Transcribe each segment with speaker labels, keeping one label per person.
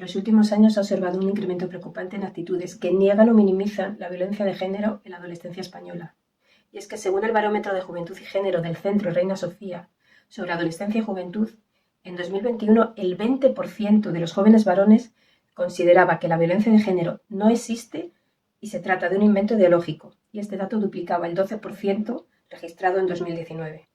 Speaker 1: los últimos años se ha observado un incremento preocupante en actitudes que niegan o minimizan la violencia de género en la adolescencia española. Y es que según el Barómetro de Juventud y Género del Centro Reina Sofía sobre adolescencia y juventud, en 2021 el 20% de los jóvenes varones consideraba que la violencia de género no existe y se trata de un invento ideológico, y este dato duplicaba el 12% registrado en 2019.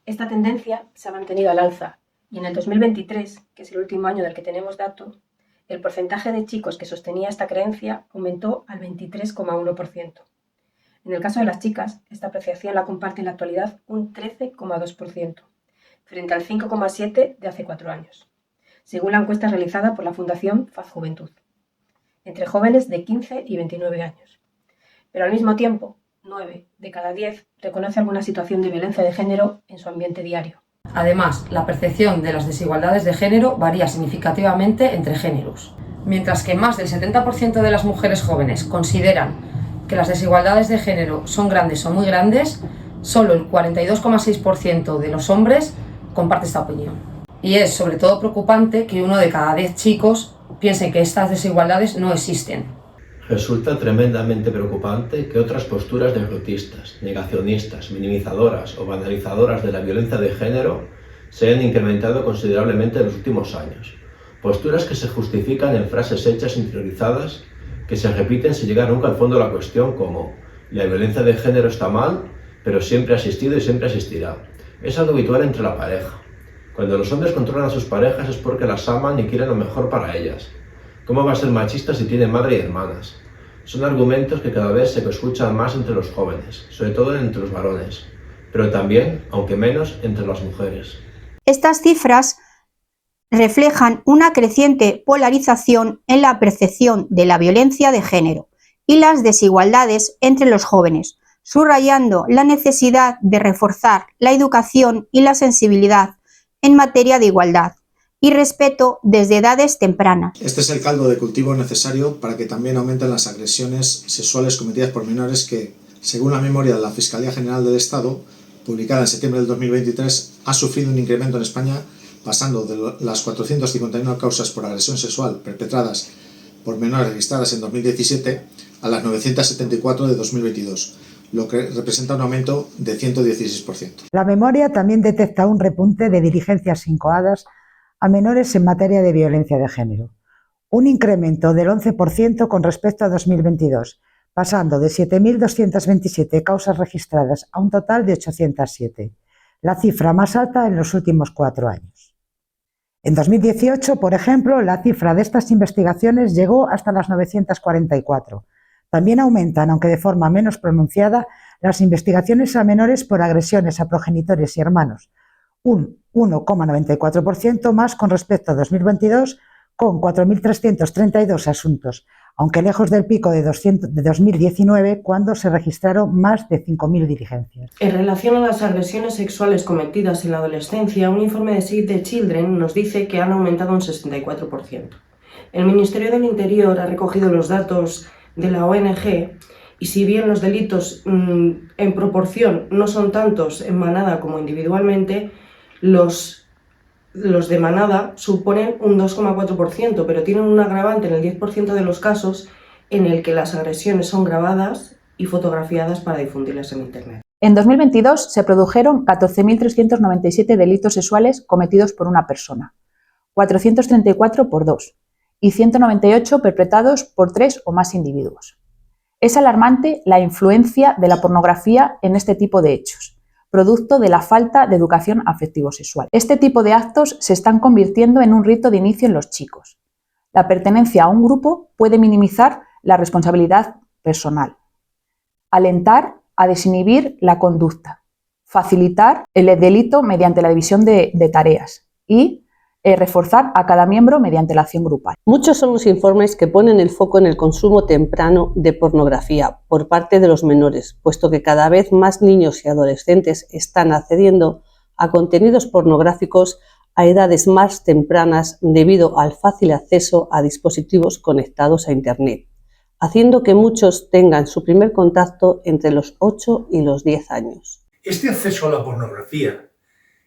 Speaker 1: Esta tendencia se ha mantenido al alza y en el 2023, que es el último año del que tenemos dato, el porcentaje de chicos que sostenía esta creencia aumentó al 23,1%. En el caso de las chicas, esta apreciación la comparte en la actualidad un 13,2%, frente al 5,7% de hace 4 años, según la encuesta realizada por la Fundación Faz Juventud, entre jóvenes de 15 y 29 años. Pero al mismo tiempo, 9 de cada 10 reconoce alguna situación de violencia de género en su ambiente diario.
Speaker 2: Además, la percepción de las desigualdades de género varía significativamente entre géneros. Mientras que más del 70% de las mujeres jóvenes consideran que las desigualdades de género son grandes o muy grandes, solo el 42,6% de los hombres comparte esta opinión. Y es sobre todo preocupante que 1 de cada 10 chicos piense que estas desigualdades no existen.
Speaker 3: Resulta tremendamente preocupante que otras posturas derrotistas, negacionistas, minimizadoras o banalizadoras de la violencia de género se hayan incrementado considerablemente en los últimos años. Posturas que se justifican en frases hechas interiorizadas que se repiten sin llegar nunca al fondo de la cuestión, como la violencia de género está mal, pero siempre ha existido y siempre existirá. Es algo habitual entre la pareja. Cuando los hombres controlan a sus parejas es porque las aman y quieren lo mejor para ellas. ¿Cómo va a ser machista si tiene madre y hermanas? Son argumentos que cada vez se escuchan más entre los jóvenes, sobre todo entre los varones, pero también, aunque menos, entre las mujeres.
Speaker 4: Estas cifras reflejan una creciente polarización en la percepción de la violencia de género y las desigualdades entre los jóvenes, subrayando la necesidad de reforzar la educación y la sensibilidad en materia de igualdad y respeto desde edades tempranas.
Speaker 5: Este es el caldo de cultivo necesario para que también aumenten las agresiones sexuales cometidas por menores que, según la memoria de la Fiscalía General del Estado, publicada en septiembre del 2023, ha sufrido un incremento en España, pasando de las 451 causas por agresión sexual perpetradas por menores registradas en 2017 a las 974 de 2022, lo que representa un aumento de 116%.
Speaker 6: La memoria también detecta un repunte de diligencias incoadas a menores en materia de violencia de género, un incremento del 11% con respecto a 2022, pasando de 7.227 causas registradas a un total de 807, la cifra más alta en los últimos 4 años. En 2018, por ejemplo, la cifra de estas investigaciones llegó hasta las 944. También aumentan, aunque de forma menos pronunciada, las investigaciones a menores por agresiones a progenitores y hermanos, un 1,94% más con respecto a 2022, con 4.332 asuntos, aunque lejos del pico de 2019, cuando se registraron más de 5.000 diligencias.
Speaker 7: En relación a las agresiones sexuales cometidas en la adolescencia, un informe de Save the Children nos dice que han aumentado un 64%. El Ministerio del Interior ha recogido los datos de la ONG y si bien los delitos en proporción no son tantos en manada como individualmente, los de manada suponen un 2,4%, pero tienen un agravante en el 10% de los casos en el que las agresiones son grabadas y fotografiadas para difundirlas en Internet.
Speaker 8: En 2022 se produjeron 14.397 delitos sexuales cometidos por una persona, 434 por 2 y 198 perpetrados por 3 o más individuos. Es alarmante la influencia de la pornografía en este tipo de hechos, producto de la falta de educación afectivo-sexual. Este tipo de actos se están convirtiendo en un rito de inicio en los chicos. La pertenencia a un grupo puede minimizar la responsabilidad personal, alentar a desinhibir la conducta, facilitar el delito mediante la división de tareas y reforzar a cada miembro mediante la acción grupal.
Speaker 9: Muchos son los informes que ponen el foco en el consumo temprano de pornografía por parte de los menores, puesto que cada vez más niños y adolescentes están accediendo a contenidos pornográficos a edades más tempranas debido al fácil acceso a dispositivos conectados a Internet, haciendo que muchos tengan su primer contacto entre los 8 y los 10 años.
Speaker 10: Este acceso a la pornografía,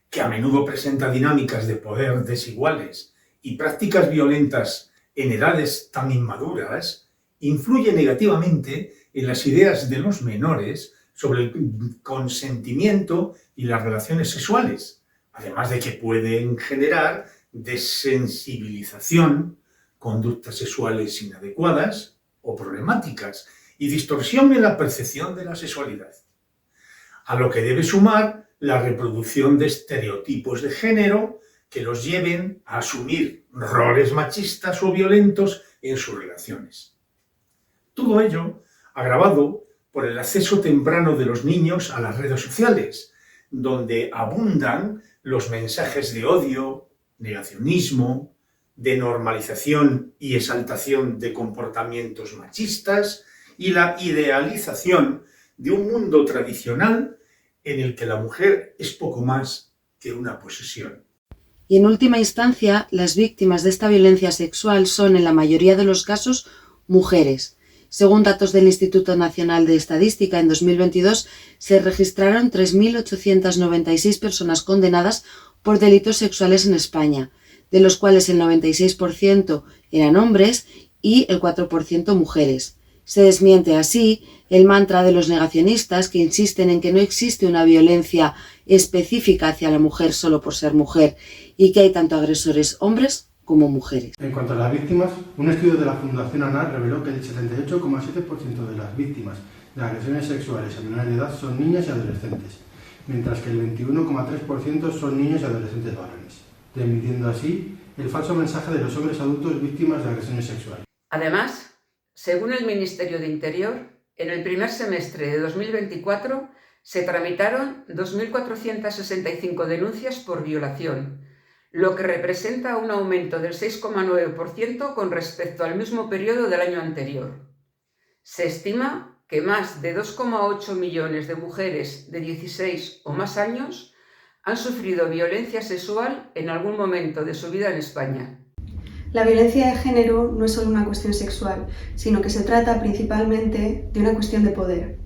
Speaker 10: que a menudo presenta dinámicas de poder desiguales y prácticas violentas en edades tan inmaduras, influye negativamente en las ideas de los menores sobre el consentimiento y las relaciones sexuales, además de que pueden generar desensibilización, conductas sexuales inadecuadas o problemáticas y distorsión en la percepción de la sexualidad. A lo que debe sumar la reproducción de estereotipos de género que los lleven a asumir roles machistas o violentos en sus relaciones. Todo ello agravado por el acceso temprano de los niños a las redes sociales, donde abundan los mensajes de odio, negacionismo, de normalización y exaltación de comportamientos machistas y la idealización de un mundo tradicional en el que la mujer es poco más que una posesión.
Speaker 2: Y en última instancia, las víctimas de esta violencia sexual son, en la mayoría de los casos, mujeres. Según datos del Instituto Nacional de Estadística, en 2022 se registraron 3.896 personas condenadas por delitos sexuales en España, de los cuales el 96% eran hombres y el 4% mujeres. Se desmiente así el mantra de los negacionistas que insisten en que no existe una violencia específica hacia la mujer solo por ser mujer y que hay tanto agresores hombres como mujeres.
Speaker 11: En cuanto a las víctimas, un estudio de la Fundación ANAR reveló que el 78,7% de las víctimas de agresiones sexuales a menores de edad son niñas y adolescentes, mientras que el 21,3% son niños y adolescentes varones, desmintiendo así el falso mensaje de los hombres adultos víctimas de agresiones sexuales.
Speaker 2: Además, según el Ministerio de Interior, en el primer semestre de 2024 se tramitaron 2.465 denuncias por violación, lo que representa un aumento del 6,9% con respecto al mismo periodo del año anterior. Se estima que más de 2,8 millones de mujeres de 16 o más años han sufrido violencia sexual en algún momento de su vida en España.
Speaker 12: La violencia de género no es solo una cuestión sexual, sino que se trata principalmente de una cuestión de poder.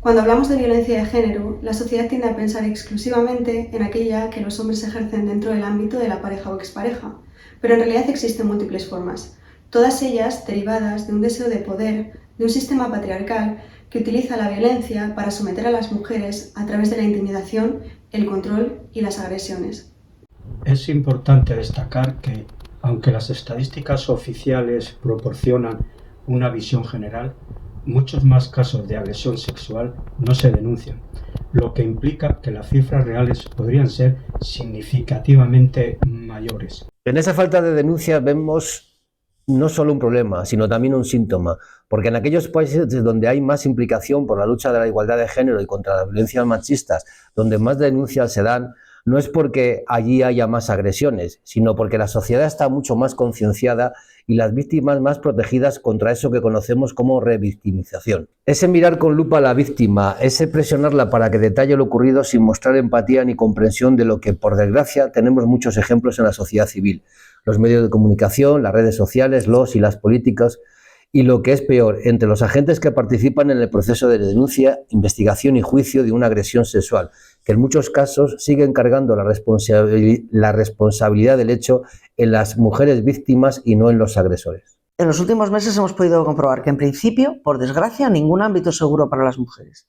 Speaker 12: Cuando hablamos de violencia de género, la sociedad tiende a pensar exclusivamente en aquella que los hombres ejercen dentro del ámbito de la pareja o expareja, pero en realidad existen múltiples formas, todas ellas derivadas de un deseo de poder, de un sistema patriarcal que utiliza la violencia para someter a las mujeres a través de la intimidación, el control y las agresiones.
Speaker 13: Es importante destacar que, aunque las estadísticas oficiales proporcionan una visión general, muchos más casos de agresión sexual no se denuncian, lo que implica que las cifras reales podrían ser significativamente mayores.
Speaker 14: En esa falta de denuncia vemos no solo un problema, sino también un síntoma, porque en aquellos países donde hay más implicación por la lucha de la igualdad de género y contra las violencias machistas, donde más denuncias se dan, no es porque allí haya más agresiones, sino porque la sociedad está mucho más concienciada y las víctimas más protegidas contra eso que conocemos como revictimización. Ese mirar con lupa a la víctima, ese presionarla para que detalle lo ocurrido sin mostrar empatía ni comprensión de lo que, por desgracia, tenemos muchos ejemplos en la sociedad civil. Los medios de comunicación, las redes sociales, los y las políticas, y lo que es peor, entre los agentes que participan en el proceso de denuncia, investigación y juicio de una agresión sexual, que en muchos casos siguen cargando la responsabilidad del hecho en las mujeres víctimas y no en los agresores.
Speaker 15: En los últimos meses hemos podido comprobar que, en principio, por desgracia, ningún ámbito es seguro para las mujeres.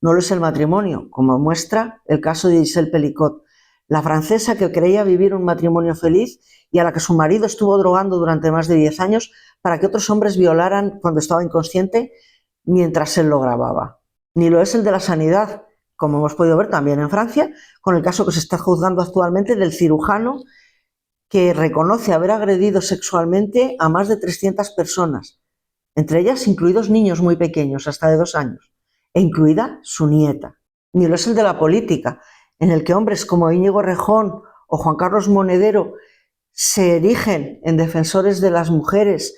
Speaker 15: No lo es el matrimonio, como muestra el caso de Gisèle Pelicot, la francesa que creía vivir un matrimonio feliz y a la que su marido estuvo drogando durante más de 10 años para que otros hombres violaran cuando estaba inconsciente mientras él lo grababa. Ni lo es el de la sanidad, como hemos podido ver también en Francia, con el caso que se está juzgando actualmente del cirujano que reconoce haber agredido sexualmente a más de 300 personas, entre ellas incluidos niños muy pequeños, hasta de 2 años, e incluida su nieta. Ni lo es el de la política, en el que hombres como Íñigo Errejón o Juan Carlos Monedero se erigen en defensores de las mujeres,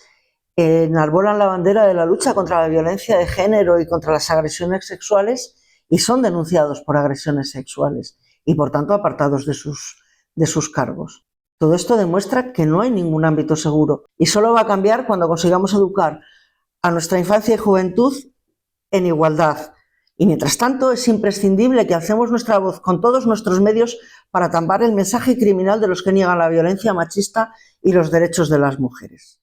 Speaker 15: enarbolan la bandera de la lucha contra la violencia de género y contra las agresiones sexuales y son denunciados por agresiones sexuales y por tanto apartados de sus cargos. Todo esto demuestra que no hay ningún ámbito seguro y solo va a cambiar cuando consigamos educar a nuestra infancia y juventud en igualdad. Y mientras tanto es imprescindible que alcemos nuestra voz con todos nuestros medios para tapar el mensaje criminal de los que niegan la violencia machista y los derechos de las mujeres.